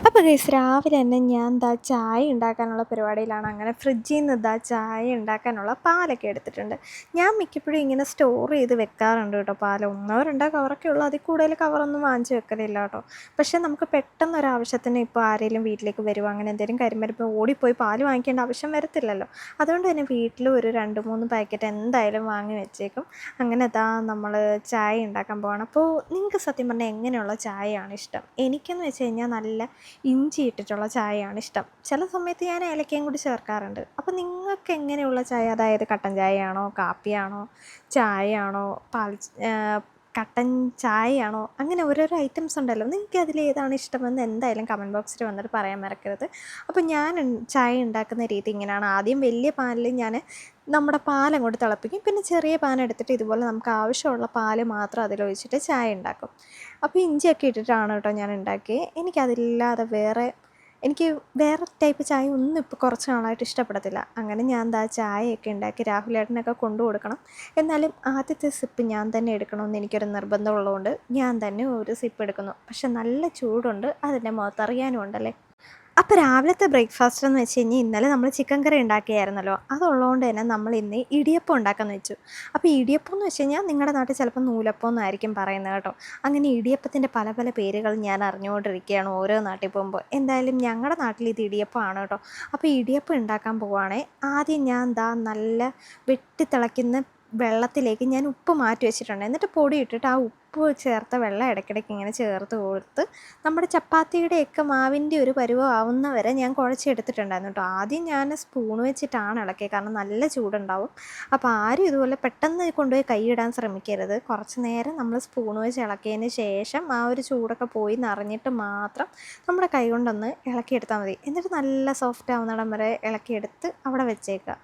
അപ്പോൾ ഗൈസ് രാവിലെ തന്നെ ഞാൻ ചായ ഉണ്ടാക്കാനുള്ള പരിപാടിയിലാണ്. അങ്ങനെ ഫ്രിഡ്ജിൽ നിന്ന് ചായ ഉണ്ടാക്കാനുള്ള പാലൊക്കെ എടുത്തിട്ടുണ്ട്. ഞാൻ മിക്കപ്പോഴും ഇങ്ങനെ സ്റ്റോർ ചെയ്ത് വെക്കാറുണ്ട് കേട്ടോ. പാൽ ഒന്നോ രണ്ടോ കവറൊക്കെ ഉള്ളൂ, അതിൽ കൂടുതൽ കവറൊന്നും വാങ്ങിച്ച് വെക്കലില്ല കേട്ടോ. പക്ഷേ നമുക്ക് പെട്ടെന്നൊരാവശ്യത്തിന് ഇപ്പോൾ ആരെങ്കിലും വീട്ടിലേക്ക് വരുമോ, അങ്ങനെ എന്തെങ്കിലും കാര്യം വരുമ്പോൾ ഓടിപ്പോയി പാൽ വാങ്ങിക്കേണ്ട ആവശ്യം വരത്തില്ലല്ലോ. അതുകൊണ്ട് തന്നെ വീട്ടിൽ ഒരു 2-3 പാക്കറ്റ് എന്തായാലും വാങ്ങി വെച്ചേക്കും. അങ്ങനെ നമ്മൾ ചായ ഉണ്ടാക്കാൻ പോകണം. അപ്പോൾ നിങ്ങൾക്ക് സത്യം പറഞ്ഞാൽ എങ്ങനെയുള്ള ചായയാണ് ഇഷ്ടം? എനിക്കെന്ന് വെച്ച് കഴിഞ്ഞാൽ നല്ല ഇഞ്ചി ഇട്ടിട്ടുള്ള ചായയാണ് ഇഷ്ടം. ചില സമയത്ത് ഞാൻ ഏലക്കയും കൂടി ചേർക്കാറുണ്ട്. അപ്പോൾ നിങ്ങൾക്ക് എങ്ങനെയുള്ള ചായ, അതായത് കട്ടൻ ചായയാണോ, കാപ്പിയാണോ, ചായയാണോ, കട്ടൻ ചായയാണോ, അങ്ങനെ ഓരോരോ ഐറ്റംസ് ഉണ്ടല്ലോ. നിങ്ങൾക്ക് അതിലേതാണ് ഇഷ്ടമെന്ന് എന്തായാലും കമൻറ്റ് ബോക്സിൽ വന്നിട്ട് പറയാൻ മറക്കരുത്. അപ്പോൾ ഞാൻ ചായ ഉണ്ടാക്കുന്ന രീതി ഇങ്ങനെയാണ്. ആദ്യം വലിയ പാനിൽ ഞാൻ നമ്മുടെ പാലങ്ങോട്ട് തിളപ്പിക്കും. പിന്നെ ചെറിയ പാൻ എടുത്തിട്ട് ഇതുപോലെ നമുക്ക് ആവശ്യമുള്ള പാല് മാത്രം അതിലൊഴിച്ചിട്ട് ചായ ഉണ്ടാക്കും. അപ്പോൾ ഇഞ്ചിയൊക്കെ ഇട്ടിട്ടാണ് കേട്ടോ ഞാൻ ഉണ്ടാക്കിയത്. എനിക്കതില്ലാതെ എനിക്ക് വേറെ ടൈപ്പ് ചായ ഒന്നും ഇപ്പോൾ കുറച്ച് നാളായിട്ട് ഇഷ്ടപ്പെടത്തില്ല. അങ്ങനെ ഞാൻ ചായയൊക്കെ ഉണ്ടാക്കി രാഹുലേട്ടനൊക്കെ കൊണ്ടു കൊടുക്കണം. എന്നാലും ആദ്യത്തെ സിപ്പ് ഞാൻ തന്നെ എടുക്കണമെന്ന് എനിക്കൊരു നിർബന്ധമുള്ളതുകൊണ്ട് ഞാൻ തന്നെ ഒരു സിപ്പ് എടുക്കുന്നു. പക്ഷെ നല്ല ചൂടുണ്ട്, അതിൻ്റെ മുഖത്തറിയാനും ഉണ്ടല്ലേ. അപ്പോൾ രാവിലത്തെ ബ്രേക്ക്ഫാസ്റ്റ് എന്ന് വെച്ച് കഴിഞ്ഞാൽ ഇന്നലെ നമ്മൾ ചിക്കൻ കറി ഉണ്ടാക്കിയായിരുന്നല്ലോ, അതുള്ളതുകൊണ്ട് തന്നെ നമ്മൾ ഇന്ന് ഇടിയപ്പം ഉണ്ടാക്കാമെന്ന് വെച്ചു. അപ്പോൾ ഇടിയപ്പം എന്ന് വെച്ച് കഴിഞ്ഞാൽ നിങ്ങളുടെ നാട്ടിൽ ചിലപ്പോൾ നൂലപ്പം എന്നായിരിക്കും പറയുന്നത് കേട്ടോ. അങ്ങനെ ഇടിയപ്പത്തിൻ്റെ പല പല പേരുകൾ ഞാൻ അറിഞ്ഞുകൊണ്ടിരിക്കുകയാണ് ഓരോ നാട്ടിൽ പോകുമ്പോൾ. എന്തായാലും ഞങ്ങളുടെ നാട്ടിൽ ഇത് ഇടിയപ്പമാണ് കേട്ടോ. അപ്പോൾ ഇടിയപ്പം ഉണ്ടാക്കാൻ പോവുകയാണെങ്കിൽ ആദ്യം ഞാൻ നല്ല വെട്ടിത്തിളയ്ക്കുന്ന വെള്ളത്തിലേക്ക് ഞാൻ ഉപ്പ് മാറ്റി വെച്ചിട്ടുണ്ട്. എന്നിട്ട് പൊടി ഇട്ടിട്ട് ആ ഉപ്പ് ചേർത്ത വെള്ളം ഇടയ്ക്കിടയ്ക്ക് ഇങ്ങനെ ചേർത്ത് കൊടുത്ത് നമ്മുടെ ചപ്പാത്തിയുടെയൊക്കെ മാവിൻ്റെ ഒരു പരുവം ആവുന്ന വരെ ഞാൻ കുഴച്ചെടുത്തിട്ടുണ്ടായിരുന്നു കേട്ടോ. ആദ്യം ഞാൻ സ്പൂൺ വെച്ചിട്ടാണ് ഇളക്കിയത്, കാരണം നല്ല ചൂടുണ്ടാവും. അപ്പോൾ ആരും ഇതുപോലെ പെട്ടെന്ന് കൊണ്ടുപോയി കൈയിടാൻ ശ്രമിക്കരുത്. കുറച്ച് നേരം നമ്മൾ സ്പൂൺ വെച്ച് ഇളക്കിയതിന് ശേഷം ആ ഒരു ചൂടൊക്കെ പോയി നിറഞ്ഞിട്ട് മാത്രം നമ്മുടെ കൈ കൊണ്ടൊന്ന് ഇളക്കിയെടുത്താൽ മതി. എന്നിട്ട് നല്ല സോഫ്റ്റ് ആവുന്നിടം വരെ ഇളക്കിയെടുത്ത് അവിടെ വെച്ചേക്കുക.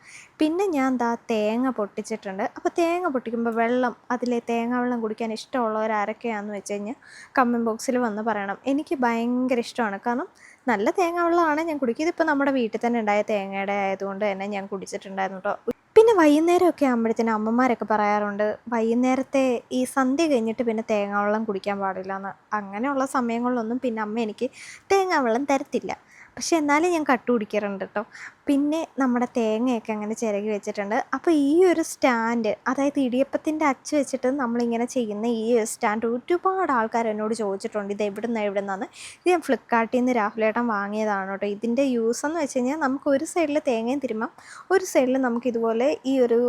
പിന്നെ ഞാൻ തേങ്ങ പൊട്ടിച്ചിട്ടുണ്ട്. അപ്പോൾ തേങ്ങ പൊട്ടിക്കുമ്പോൾ അതിലെ തേങ്ങ വെള്ളം കുടിക്കാൻ ഇഷ്ടമുള്ളവരാരൊക്കെയാണെന്ന് വെച്ച് കഴിഞ്ഞാൽ കമൻറ്റ് ബോക്സിൽ വന്ന് പറയണം. എനിക്ക് ഭയങ്കര ഇഷ്ടമാണ്, കാരണം നല്ല തേങ്ങ വെള്ളമാണ് ഞാൻ കുടിക്കുക. ഇതിപ്പോൾ നമ്മുടെ വീട്ടിൽ തന്നെ ഉണ്ടായ തേങ്ങയുടെ ആയതുകൊണ്ട് തന്നെ ഞാൻ കുടിച്ചിട്ടുണ്ടായിരുന്നു കേട്ടോ. പിന്നെ വൈകുന്നേരമൊക്കെ ആകുമ്പോഴത്തേനും അമ്മമാരൊക്കെ പറയാറുണ്ട്, വൈകുന്നേരത്തെ ഈ സന്ധ്യ കഴിഞ്ഞിട്ട് പിന്നെ തേങ്ങാവെള്ളം കുടിക്കാൻ പാടില്ല എന്ന്. അങ്ങനെയുള്ള സമയങ്ങളിലൊന്നും പിന്നെ അമ്മ എനിക്ക് തേങ്ങാവെള്ളം തരത്തില്ല. പക്ഷെ എന്നാലും ഞാൻ കട്ടു കുടിക്കാറുണ്ട് കേട്ടോ. പിന്നെ നമ്മുടെ തേങ്ങയൊക്കെ അങ്ങനെ ചിരകി വെച്ചിട്ടുണ്ട്. അപ്പോൾ ഈ ഒരു സ്റ്റാൻഡ്, അതായത് ഇടിയപ്പത്തിൻ്റെ അച്ച് വെച്ചിട്ട് നമ്മളിങ്ങനെ ചെയ്യുന്ന ഈ ഒരു സ്റ്റാൻഡ് ഒരുപാട് ആൾക്കാർ എന്നോട് ചോദിച്ചിട്ടുണ്ട് ഇത് എവിടുന്നാണ്. ഇത് ഞാൻ ഫ്ലിപ്കാർട്ടിൽ നിന്ന് രാഹുലേട്ടൻ വാങ്ങിയതാണ് കേട്ടോ. ഇതിൻ്റെ യൂസ് എന്ന് വെച്ച് കഴിഞ്ഞാൽ നമുക്ക് ഒരു സൈഡിൽ തേങ്ങയും തിരുമാം, ഒരു സൈഡിൽ നമുക്കിതുപോലെ ഈ ഒരു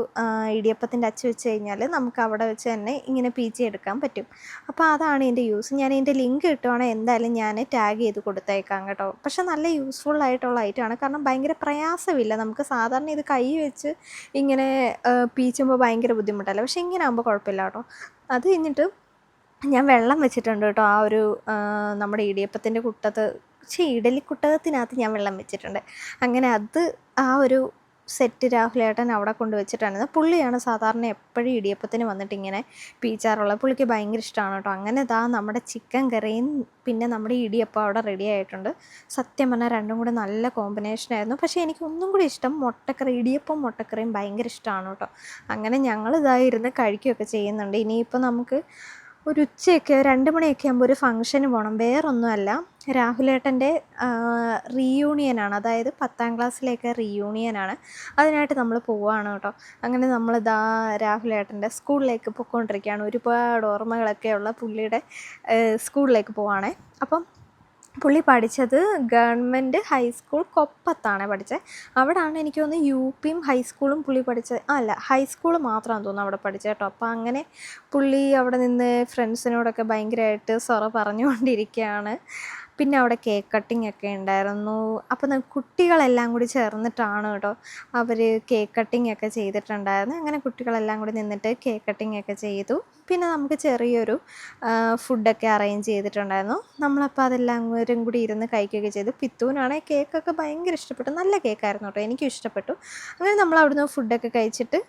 ഇടിയപ്പത്തിൻ്റെ അച്ച് വെച്ച് കഴിഞ്ഞാൽ നമുക്ക് അവിടെ വെച്ച് തന്നെ ഇങ്ങനെ പീച്ചി എടുക്കാൻ പറ്റും. അപ്പോൾ അതാണ് ഇതിൻ്റെ യൂസ്. ഞാൻ ഇതിൻ്റെ ലിങ്ക് കിട്ടുവാണെങ്കിൽ എന്തായാലും ഞാൻ ടാഗ് ചെയ്ത് കൊടുത്തേക്കാം കേട്ടോ. പക്ഷെ നല്ല യൂസ്ഫുൾ ആയിട്ടുള്ള ഐറ്റമാണ്, കാരണം ഭയങ്കര പ്രയാസമില്ല. നമുക്ക് സാധാരണ ഇത് കൈ വെച്ച് ഇങ്ങനെ പീച്ചുമ്പോൾ ഭയങ്കര ബുദ്ധിമുട്ടല്ല, പക്ഷെ ഇങ്ങനെ ആകുമ്പോൾ കുഴപ്പമില്ല കേട്ടോ. അത് കഴിഞ്ഞിട്ട് ഞാൻ വെള്ളം വെച്ചിട്ടുണ്ട് കേട്ടോ. ആ ഒരു നമ്മുടെ ഇടിയപ്പത്തിൻ്റെ ഇഡലിക്കുട്ടകത്തിനകത്ത് ഞാൻ വെള്ളം വെച്ചിട്ടുണ്ട്. അങ്ങനെ അത് ആ ഒരു സെറ്റ് രാഹുലേട്ടൻ അവിടെ കൊണ്ട് വെച്ചിട്ടാണ്. പുള്ളിയാണ് സാധാരണ എപ്പോഴും ഇടിയപ്പത്തിന് വന്നിട്ട് ഇങ്ങനെ പീച്ചാറുള്ളത്. പുള്ളിക്ക് ഭയങ്കര ഇഷ്ടമാണ് കേട്ടോ. അങ്ങനെ നമ്മുടെ ചിക്കൻ കറിയും പിന്നെ നമ്മുടെ ഇടിയപ്പം അവിടെ റെഡി ആയിട്ടുണ്ട്. സത്യം പറഞ്ഞാൽ രണ്ടും കൂടെ നല്ല കോമ്പിനേഷനായിരുന്നു. പക്ഷേ എനിക്ക് ഒന്നും കൂടി ഇഷ്ടം മുട്ടക്കറി, ഇടിയപ്പം മുട്ടക്കറിയും ഭയങ്കര ഇഷ്ടമാണ് കേട്ടോ. അങ്ങനെ ഞങ്ങൾ ഇരുന്ന് കഴിക്കുകയൊക്കെ ചെയ്യുന്നുണ്ട്. ഇനിയിപ്പോൾ നമുക്ക് ഒരു ഉച്ചയൊക്കെ 2 മണിയൊക്കെ ആകുമ്പോൾ ഒരു ഫംഗ്ഷന് പോകണം. വേറൊന്നുമല്ല, രാഹുലേട്ടൻ്റെ റീയൂണിയനാണ്, അതായത് 10ാം ക്ലാസ്സിലേക്ക് റീയൂണിയനാണ്. അതിനായിട്ട് നമ്മൾ പോവുകയാണ് കേട്ടോ. അങ്ങനെ നമ്മൾ രാഹുലേട്ടൻ്റെ സ്കൂളിലേക്ക് പോയിക്കൊണ്ടിരിക്കുകയാണ്. ഒരുപാട് ഓർമ്മകളൊക്കെയുള്ള പുള്ളിയുടെ സ്കൂളിലേക്ക് പോവുകയാണേ. അപ്പം പുള്ളി പഠിച്ചത് ഗവൺമെൻറ് ഹൈസ്കൂൾ കൊപ്പത്താണ് പഠിച്ചത്. അവിടെയാണ് എനിക്ക് തോന്നുന്നു യുപിയും ഹൈസ്കൂളും പുള്ളി പഠിച്ചത്. അല്ല, ഹൈസ്കൂൾ മാത്രമാണെന്ന് തോന്നുന്നു അവിടെ പഠിച്ചത് കേട്ടോ. അപ്പോൾ അങ്ങനെ പുള്ളി അവിടെ നിന്ന് ഫ്രണ്ട്സിനോടൊക്കെ ഭയങ്കരമായിട്ട് സൊറ പറഞ്ഞുകൊണ്ടിരിക്കുകയാണ്. പിന്നെ അവിടെ കേക്ക് കട്ടിംഗ് ഒക്കെ ഉണ്ടായിരുന്നു. അപ്പോൾ കുട്ടികളെല്ലാം കൂടി ചേർന്നിട്ടാണ് കേട്ടോ അവർ കേക്ക് കട്ടിംഗ് ഒക്കെ ചെയ്തിട്ടുണ്ടായിരുന്നു. അങ്ങനെ കുട്ടികളെല്ലാം കൂടി നിന്നിട്ട് കേക്ക് കട്ടിംഗ് ഒക്കെ ചെയ്തു. പിന്നെ നമുക്ക് ചെറിയൊരു ഫുഡൊക്കെ അറേഞ്ച് ചെയ്തിട്ടുണ്ടായിരുന്നു. നമ്മളപ്പോൾ അതെല്ലാം കൂടി ഇരുന്ന് കഴിക്കുകയൊക്കെ ചെയ്തു. പിത്തൂനാണെങ്കിൽ കേക്കൊക്കെ ഭയങ്കര ഇഷ്ടപ്പെട്ടു. നല്ല കേക്കായിരുന്നു കേട്ടോ, എനിക്കും ഇഷ്ടപ്പെട്ടു. അങ്ങനെ നമ്മൾ അവിടുന്ന് ഫുഡൊക്കെ കഴിച്ചിട്ട്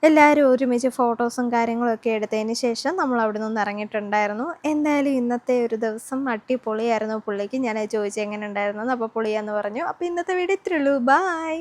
എല്ലാവരും ഒരുമിച്ച് ഫോട്ടോസും കാര്യങ്ങളൊക്കെ എടുത്തതിന് ശേഷം നമ്മൾ അവിടെ നിന്ന് ഇറങ്ങിയിട്ടുണ്ടായിരുന്നു. എന്തായാലും ഇന്നത്തെ ഒരു ദിവസം അടിപൊളിയായിരുന്നു. പുള്ളിക്ക് ഞാൻ ചോദിച്ചു എങ്ങനെ ഉണ്ടായിരുന്നു, അപ്പോൾ പുള്ളിയാന്ന് പറഞ്ഞു. അപ്പോൾ ഇന്നത്തെ വീഡിയോ ഇത്രയേ ഉള്ളൂ. ബൈ.